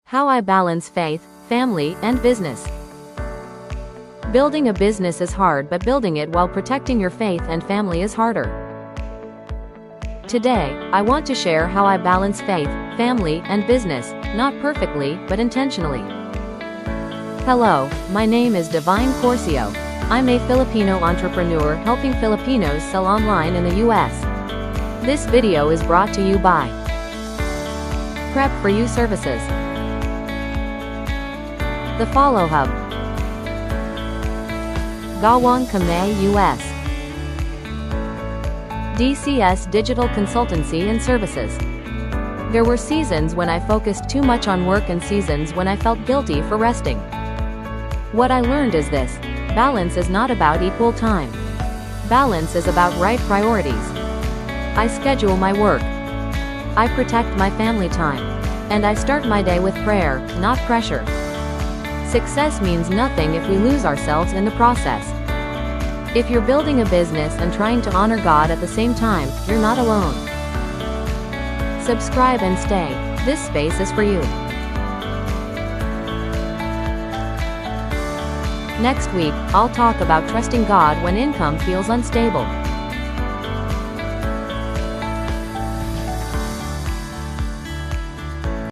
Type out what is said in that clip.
How I balance faith, family, and business. Building a business is hard, but building it while protecting your faith and family is harder. Today, I want to share how I balance faith, family, and business, not perfectly, but intentionally. Hello, my name is Divine Corcio. I'm a Filipino entrepreneur helping Filipinos sell online in the US. This video is brought to you by Prep for You Services, The Follow Hub, Gawang Kame US, DCS Digital Consultancy and Services. There were seasons when I focused too much on work and seasons when I felt guilty for resting. What I learned is this: balance is not about equal time. Balance is about right priorities. I schedule my work. I protect my family time. And I start my day with prayer, not pressure. Success means nothing if we lose ourselves in the process. If you're building a business and trying to honor God at the same time, you're not alone. Subscribe and stay. This space is for you. Next week, I'll talk about trusting God when income feels unstable.